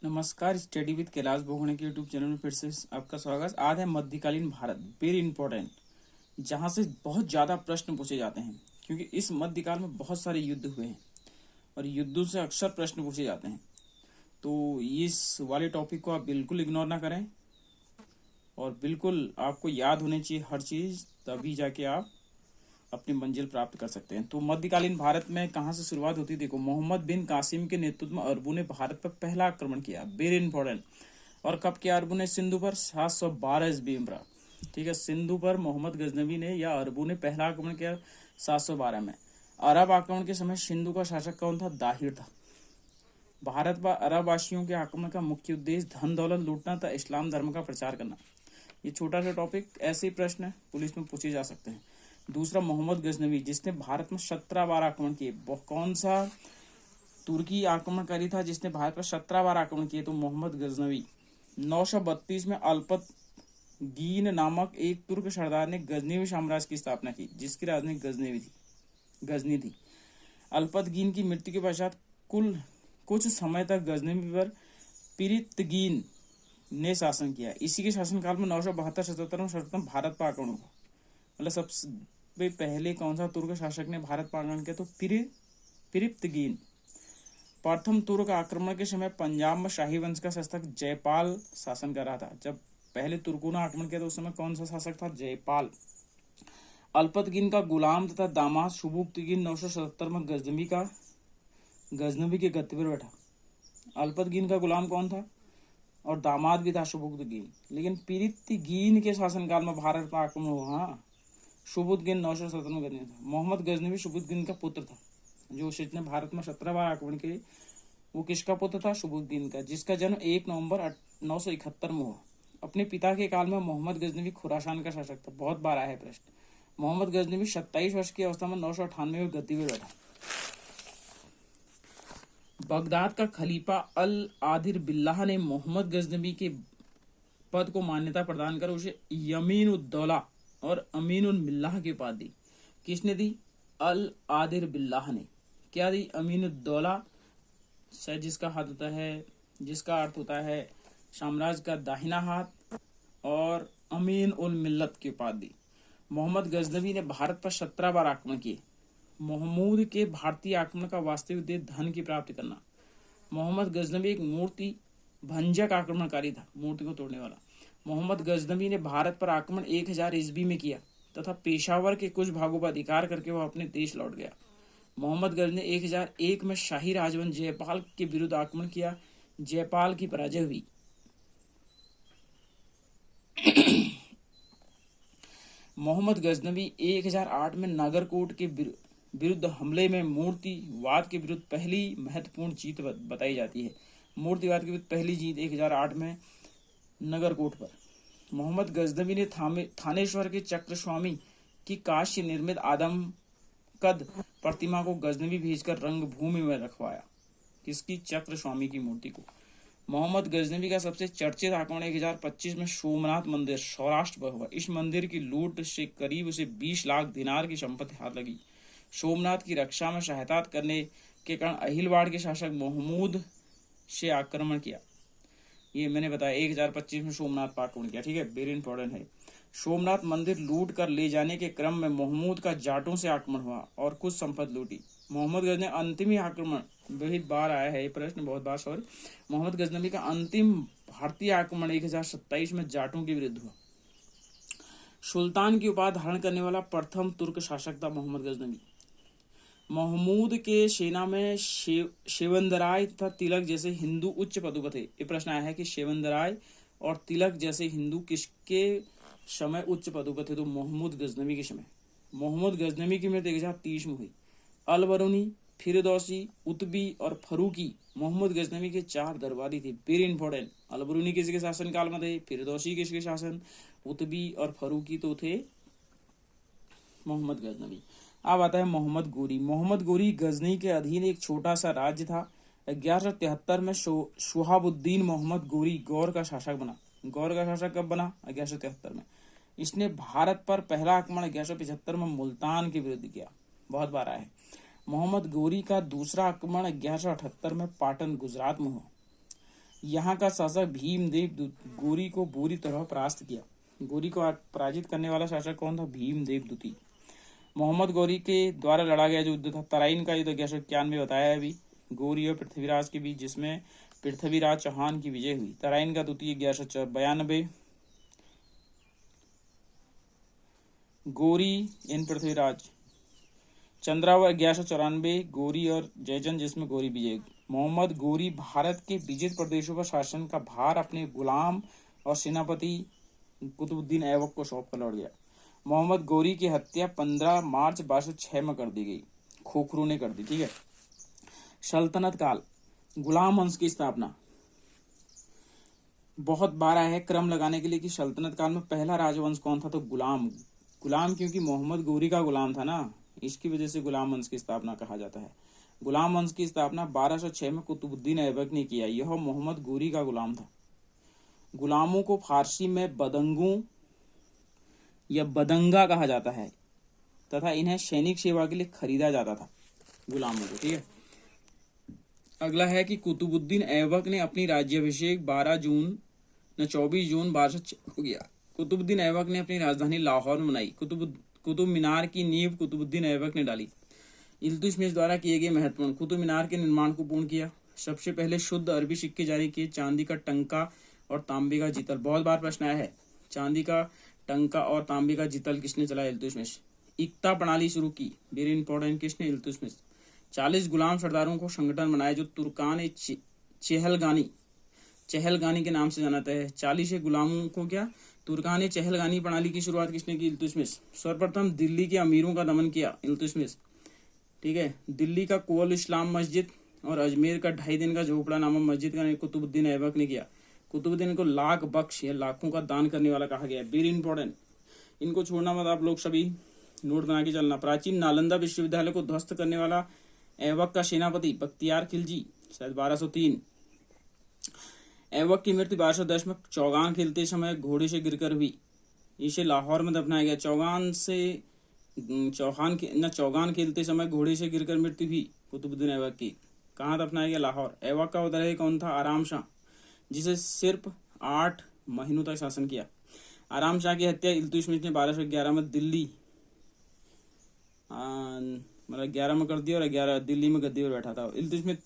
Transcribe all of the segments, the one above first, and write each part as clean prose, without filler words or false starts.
नमस्कार। Study with Kailash बोगणे के YouTube channel में फिर से आपका स्वागत। आज है मध्यकालीन भारत, वेरी इंपॉर्टेंट, जहां से बहुत ज्यादा प्रश्न पूछे जाते हैं क्योंकि इस मध्यकाल में बहुत सारे युद्ध हुए हैं और युद्धों से अक्सर प्रश्न पूछे जाते हैं। तो इस वाले टॉपिक को आप बिल्कुल इग्नोर ना करें और बिल्कुल आपको याद होनी चाहिए हर चीज, तभी जाके आप अपनी मंजिल प्राप्त कर सकते हैं। तो मध्यकालीन भारत में कहाँ से शुरुआत होती है? देखो, मोहम्मद बिन कासिम के नेतृत्व में अरबों ने भारत पर पहला आक्रमण किया, वेरी इंपॉर्टेंट। और कब किया अरबों ने? सिंधु पर 712 ईस्वी में। ठीक है, सिंधु पर मोहम्मद गजनवी ने या अरबों ने पहला आक्रमण किया 712 में। अरब आक्रमण के समय सिंधु का शासक कौन था? दाहिर था। भारत पर अरब वासियों के आक्रमण का मुख्य उद्देश्य धन दौलत लूटना था, इस्लाम धर्म का प्रचार करना। ये छोटा सा टॉपिक, ऐसे ही प्रश्न पुलिस में पूछे जा सकते हैं। दूसरा, मोहम्मद गजनवी, जिसने भारत में 17 बार आक्रमण किए। कौन सा तुर्की आक्रमणकारी था जिसने भारत पर 17 बार आक्रमण किए? तो मोहम्मद गजनवी। 932 में अल्पत गीन नामक एक तुर्क सरदार ने गजनवी साम्राज्य की स्थापना की, जिसकी राजधानी गजनी थी। अल्पत गीन की मृत्यु के पश्चात कुछ समय तक गजनवी पर पिरितगीन ने शासन किया। इसी के शासनकाल में 972-77 में सर्वप्रथम भारत पर आक्रमण हुआ। मतलब सबसे पहले कौन सा तुर्क शासक ने भारत पर आक्रमण किया? तो पिरिप्तगीन। प्रथम तुर्क आक्रमण के समय पंजाब में शाही वंश का शासक जयपाल शासन कर रहा था। जब पहले तुर्कों ने आक्रमण किया तो उस समय कौन सा शासक था? जयपाल। अल्पतगीन का गुलाम तथा दामाद शुबुक्तगीन 977 में गजनवी के गद्दे पर बैठा। अल्पतगीन का गुलाम कौन था? और दामाद भी था शुबुक्तगीन। लेकिन पिरितगीन के शासनकाल में भारत पर आक्रमण हुआ। हाँ, शुबुद्दीन 977 में गजनी था। मोहम्मद गजनवी शुबुद्दीन का पुत्र था। जो जिसने भारत में 17 बार आक्रमण किए, वो किसका पुत्र था? शुबुद्दीन का, जिसका जन्म 1 नवंबर 971 में हुआ। अपने पिता के काल में मोहम्मद गजनवी खुरासान का शासक था। बहुत बार आया है प्रश्न। मोहम्मद गजनवी 27 वर्ष की अवस्था में 998 में गद्दी पर बैठा। बगदाद का खलीफा अल आदिर बिल्लाह ने मोहम्मद गजनवी के पद को मान्यता प्रदान कर उसे यमीन उद्दौला और अमीन उल मिल्लाह की उपाधि दी। किसने दी? अल आदिर बिल्लाह ने। क्या दी? अमीन उद्दौला, शायद जिसका हाथ होता है, जिसका अर्थ होता है साम्राज्य का दाहिना हाथ, और अमीन उल मिल्लत की उपाधि दी। मोहम्मद गजनवी ने भारत पर 17 बार आक्रमण किए। महमूद के भारतीय आक्रमण का वास्तविक उद्देश्य धन की प्राप्ति करना। मोहम्मद गजनवी एक मूर्ति भंजक आक्रमणकारी था, मूर्ति को तोड़ने वाला। मोहम्मद गजनवी ने भारत पर आक्रमण 1000 ईस्वी में किया तथा पेशावर के कुछ भागों पर अधिकार करके वह अपने देश लौट गया। मोहम्मद गजनवी ने 1001 में शाही राजवंश जयपाल के विरुद्ध आक्रमण किया। जयपाल की पराजय हुई। मोहम्मद गजनवी 1008 में नागरकोट के विरुद्ध हमले में मूर्तिवाद के विरुद्ध पहली महत्वपूर्ण जीत बताई जाती है। मूर्तिवाद के विरुद्ध पहली जीत 1008 में नगरकोट पर। मोहम्मद गजनवी ने थानेश्वर के चक्र स्वामी की काष्य निर्मित आदम कद प्रतिमा को गजनवी भेजकर रंगभूमि में रखवाया। किसकी? चक्र स्वामी की मूर्ति को। मोहम्मद गजनवी का सबसे चर्चित आक्रमण 1025 में सोमनाथ मंदिर सौराष्ट्र पर हुआ। इस मंदिर की लूट से करीब उसे 20 लाख दिनार की संपत्ति हाथ लगी। सोमनाथ की रक्षा में सहायता करने के कारण अहिलवाड़ के शासक महमूद से आक्रमण किया। ये मैंने बताया 1025 में सोमनाथ पर आक्रमण किया। ठीक है, वेरी इंपॉर्टेंट है। सोमनाथ मंदिर लूट कर ले जाने के क्रम में महमूद का जाटों से आक्रमण हुआ और कुछ संपत्ति लूटी। मोहम्मद गजनवी ने अंतिम ही आक्रमण, बहुत बार आया है ये प्रश्न, बहुत बार, सॉरी। मोहम्मद गजनवी का अंतिम भारतीय आक्रमण 1027 में जाटों के विरुद्ध हुआ। सुल्तान की उपाधि धारण करने वाला प्रथम तुर्क शासक था मोहम्मद गजनवी। महमूद के सेना में शेवंदराय तथा तिलक जैसे हिंदू उच्च पदों पर थे। ये प्रश्न आया है कि शेवंदराय और तिलक जैसे हिंदू किसके समय उच्च पदों पर थे? तो मोहम्मद गजनवी के समय। मोहम्मद गजनवी की मृत्यु 1030 में हुई। अलबरूनी, फिरदौसी, उतबी और फरूकी मोहम्मद गजनवी के 4 दरबारी थे। Very important. अलबरूनी किसके शासन काल में थे? फिरदौसी किसके शासन? उतबी और फरूकी तो थे मोहम्मद गजनवी। अब आता है मोहम्मद गोरी। मोहम्मद गोरी गजनी के अधीन एक छोटा सा राज्य था। 1173 में शुहाबुद्दीन मोहम्मद गोरी गौर का शासक बना। गौर का शासक कब बना? 1173 में। इसने भारत पर पहला आक्रमण 1175 में मुल्तान के विरुद्ध किया। बहुत बार आया है। मोहम्मद गोरी का दूसरा आक्रमण 1178 में पाटन गुजरात में हुआ। यहाँ का शासक भीमदेव गोरी को बुरी तरह परास्त किया। गोरी को पराजित करने वाला शासक कौन था? भीमदेव द्वितीय। मोहम्मद गोरी के द्वारा लड़ा गया जो युद्ध था तराइन का युद्ध 1191 बताया है अभी, गोरी और पृथ्वीराज के बीच, जिसमें पृथ्वीराज चौहान की विजय हुई। तराइन का द्वितीय 1192। गोरी इन पृथ्वीराज। चंद्रावर 1194। गोरी और जयचंद, जिसमें गोरी विजय। मोहम्मद गोरी भारत के विजित प्रदेशों पर शासन का भार अपने गुलाम और सेनापति कुतुबुद्दीन ऐबक को सौंप कर लौट गया। मोहम्मद गोरी की हत्या 15 मार्च 1206 में कर दी गई, खोखरू ने कर दी। ठीक है। सल्तनत काल, गुलाम वंश की स्थापना। बहुत बार आया है क्रम लगाने के लिए कि सल्तनत काल में पहला राजवंश कौन था, तो गुलाम। गुलाम क्योंकि मोहम्मद गोरी का गुलाम था ना, इसकी वजह से गुलाम वंश की स्थापना कहा जाता है। गुलाम वंश की स्थापना 1206 में कुतुबुद्दीन ऐबक ने किया। यह मोहम्मद गोरी का गुलाम था। गुलामों को फारसी में बदंगू या बदंगा कहा जाता है तथा इन्हें सैनिक सेवा के लिए खरीदा जाता था, गुलामों को। ठीक है। अगला है कि कुतुबुद्दीन ऐबक ने अपनी राज्याभिषेक 24 जून 1206 को किया। कुतुबुद्दीन ऐबक ने अपनी राजधानी लाहौर में बनाई। कुतुब मीनार की नींव कुतुबुद्दीन ऐबक ने डाली। इल्तुतमिश द्वारा किए गए महत्वपूर्ण। कुतुब मीनार के निर्माण को पूर्ण किया। सबसे पहले शुद्ध अरबी सिक्के जारी किए। चांदी का टंका और तांबे का जितल। बहुत बार प्रश्न आया है, चांदी का टंका और तांबे का जितल किसने चलाया? इल्तुतमिश। इक्ता प्रणाली शुरू की, वेरी इंपॉर्टेंट, किसने? इल्तुतमिश। 40 गुलाम सरदारों को संगठन बनाया जो तुर्कान चहलगानी के नाम से जाना है। 40 गुलामों को क्या? तुर्कान चहलगानी प्रणाली की शुरुआत किसने की? इल्तुतमिश। सर्वप्रथम दिल्ली के अमीरों का दमन किया, इल्तुतमिश। ठीक है। दिल्ली का कोल इस्लाम मस्जिद और अजमेर का 2.5 दिन का झोपड़ा नामक मस्जिद का कुतुबुद्दीन ऐबक ने किया। कुतुबुद्दीन को लाख बख्श या लाखों का दान करने वाला कहा गया है, वेरी इंपॉर्टेंट। इनको छोड़ना मत आप लोग, सभी नोट बना के चलना। प्राचीन नालंदा विश्वविद्यालय को ध्वस्त करने वाला ऐबक का सेनापति बख्तियार खिलजी, शायद 1203। ऐबक की मृत्यु 1210 में चौगान खेलते समय घोड़े से गिरकर हुई। इसे लाहौर में दफनाया गया। चौगान खेलते समय घोड़े से गिरकर मृत्यु हुई कुतुबुद्दीन ऐबक की। कहाँ दफनाया गया? लाहौर। ऐबक का उदय कौन था? आराम शाह, जिसे सिर्फ 8 महीनों तक शासन किया। आराम शाह की हत्या इल्तुतमिश ने 1211 में दिल्ली 11 में कर दिया और 11 दिल्ली में गद्दी पर बैठा था। इल्तुतमिश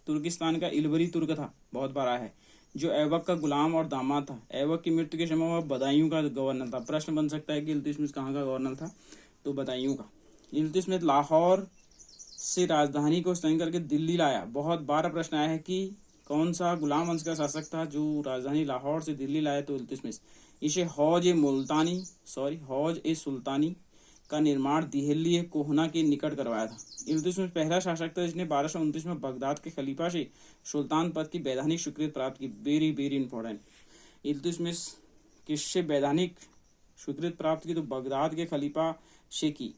तुर्किस्तान का इलबरी तुर्क था, बहुत बार आया है, जो ऐबक का गुलाम और दामाद था। ऐबक की मृत्यु के समय वह बदायूं का गवर्नर था। प्रश्न बन सकता है कि इल्तुतमिश कहाँ का गवर्नर था, तो बदायूं का। इल्तुतमिश लाहौर से राजधानी को स्थगन करके दिल्ली लाया। बहुत बार प्रश्न आया है कि कौन सा गुलाम वंश का शासक था जो राजधानी लाहौर से दिल्ली लाया, तो इल्तुतमिश। इसे हौज ए सुल्तानी का निर्माण दिल्ली कोहना के निकट करवाया था। इल्तुतमिश पहला शासक था जिसने 1229 में बगदाद के खलीफा से सुल्तान पद की वैधानिक स्वीकृति प्राप्त की, वेरी वेरी इंपॉर्टेंट। इल्तुतमिश किससे वैधानिक स्वीकृति प्राप्त की? तो बगदाद के खलीफा से की।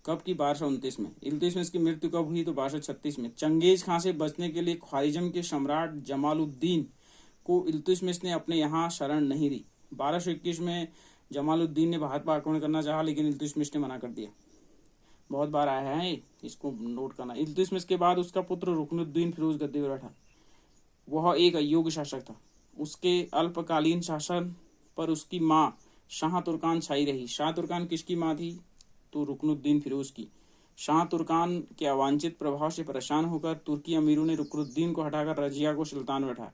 कब की? 1229 में। इल्तुतमिश की मृत्यु कब हुई? तो 1236 में। चंगेज खां से बचने के लिए ख्वारिज्म के सम्राट जमालुद्दीन को इल्तुतमिश ने अपने यहाँ शरण नहीं दी। 1221 में जमालुद्दीन ने भारत पर आक्रमण करना चाहा, लेकिन इल्तुतमिश ने मना कर दिया। बहुत बार आया है, इसको नोट करना। इल्तुतमिश के बाद उसका पुत्र रुकनुद्दीन फिरोज गद्दी पर बैठा। वह एक अयोग्य शासक था। उसके अल्पकालीन शासन पर उसकी माँ शाह तुर्कान छाई रही। शाह तुर्कान किसकी माँ थी? तो रुकनुद्दीन फिरोज की। शाह तुर्कान के अवांछित प्रभाव से परेशान होकर तुर्की अमीरों ने रुकनुद्दीन को हटाकर रजिया को सुल्तान बैठा।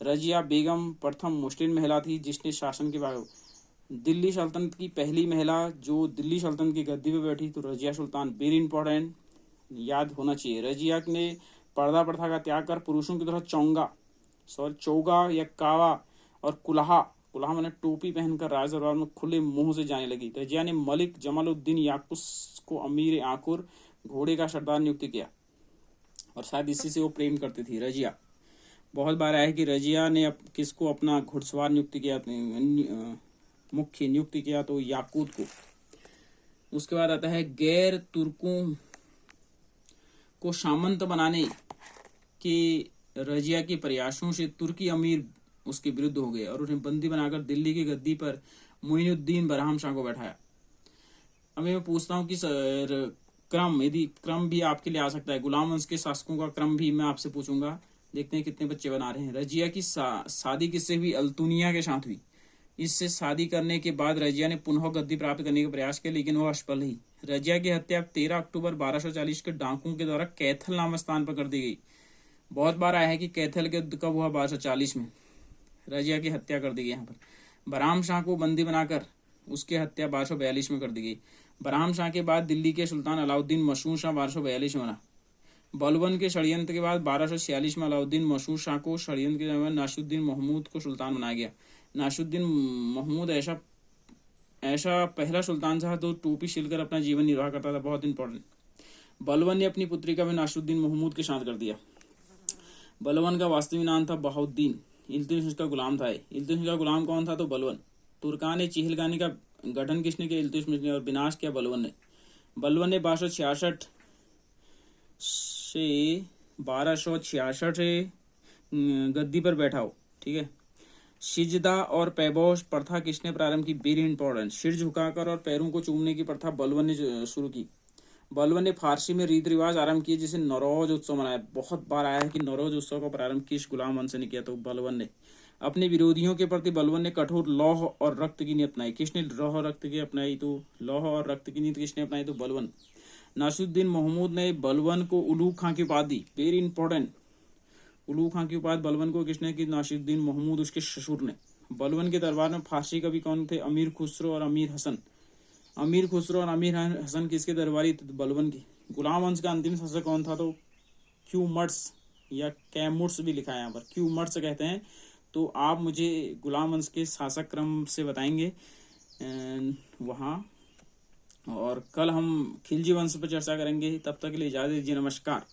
रजिया बेगम प्रथम मुस्लिम महिला थी जिसने शासन के बाद दिल्ली सल्तनत की पहली महिला जो दिल्ली सल्तनत की गद्दी पर बैठी, तो रजिया सुल्तान, वेरी इंपॉर्टेंट, याद होना चाहिए। रजिया ने पर्दा प्रथा का त्याग कर पुरुषों की तरह चौगा या कावा और कुल्हा मैंने टोपी पहनकर राज दरबार में खुले मुंह से जाने लगी। रजिया ने मलिक जमालुद्दीन याकुस को अमीर आकुर घोड़े का सरदार नियुक्त किया और शायद इसी से वो प्रेम करती थी, रजिया। बहुत बार आया है कि रजिया ने किसको अपना घुड़सवार मुख्य नियुक्त किया, तो याकूत को। उसके बाद आता है गैर तुर्कों को सामंत बनाने के रजिया के प्रयासों से तुर्की अमीर उसके विरुद्ध हो गए और उन्हें बंदी बनाकर दिल्ली की गद्दी पर मोइनुद्दीन बरहम शाह को बैठाया। अब मैं पूछता हूँ कि क्रम भी आपके लिए आ सकता है, गुलाम वंश के शासकों का क्रम भी मैं आपसे पूछूंगा। देखते हैं कितने बच्चे बना रहे हैं। रजिया की शादी किससे हुई? अल्तुनिया के साथ हुई। इससे शादी करने के बाद रजिया ने पुनः गद्दी प्राप्त करने का प्रयास किया, लेकिन वह असफल रही। रजिया की हत्या 13 अक्टूबर 1240 के डाकुओं के द्वारा कैथल नामक स्थान पर कर दी गई। बहुत बार आया है कि कैथल के युद्ध कब हुआ? 1240 में। रजिया की हत्या कर दी गई यहाँ पर। बरहम शाह को बंदी बनाकर उसकी हत्या 1242 में कर दी गई। बरहम शाह के बाद दिल्ली के सुल्तान अलाउद्दीन मशहूर शाह 1242 में बना। बलबन के षड्यंत्र के बाद 1246 में अलाउद्दीन मशहूर शाह को षड्यंत्र के दरमियान नासिरुद्दीन महमूद को सुल्तान बनाया गया। नासिरुद्दीन महमूद ऐसा पहला सुल्तान था जो टोपी सिलकर अपना जीवन निर्वाह करता था। बहुत इंपॉर्टेंट। बलबन ने अपनी पुत्री का भी नासिरुद्दीन महमूद के साथ कर दिया। बलबन का वास्तविक नाम था बहाउद्दीन। इल्तुतमिश का गुलाम था। इल्तुतमिश का गुलाम कौन था? तो बलबन। तुर्कान चिहलगानी का गठन किसने किया? इल्तुतमिश ने। और विनाश किया बलबन ने। बलबन ने 1266 से 1266 से गद्दी पर बैठा हो। ठीक है। सिजदा और पैबोश प्रथा किसने प्रारंभ की? Very important. सिर झुकाकर और पैरों को चूमने की प्रथा बलबन ने शुरू की। बलबन ने फारसी में रीति रिवाज आरंभ किए, जिसे नौरोज उत्सव मनाया। बहुत बार आया है कि नौरोज उत्सव का प्रारंभ किस गुलाम वंश ने किया? तो बलबन ने। अपने विरोधियों के प्रति बलबन ने कठोर लौह और रक्त की नीति अपनाई। किसने लौह और रक्त की अपनाई? तो लौह और रक्त की नीति किसने अपनाई? तो बलबन। नासिरुद्दीन महमूद ने बलबन को उलूग खां की उपाधि, वेरी इंपॉर्टेंट, उलूग खां की उपाधि बलबन को किसने की? नासिरुद्दीन महमूद उसके ससुर ने। बलबन के दरबार में फारसी कवि कौन थे? अमीर खुसरो और अमीर हसन। अमीर खुसरो और अमीर हसन किसके दरबारी थे? बलबन की। गुलाम वंश का अंतिम शासक कौन था? तो क्यूमर्स या कैमुर्स भी लिखा है यहाँ पर, क्यूमर्स कहते हैं। तो आप मुझे गुलाम वंश के शासक क्रम से बताएंगे वहाँ। और कल हम खिलजी वंश पर चर्चा करेंगे। तब तक के लिए इजाजत दीजिए। नमस्कार।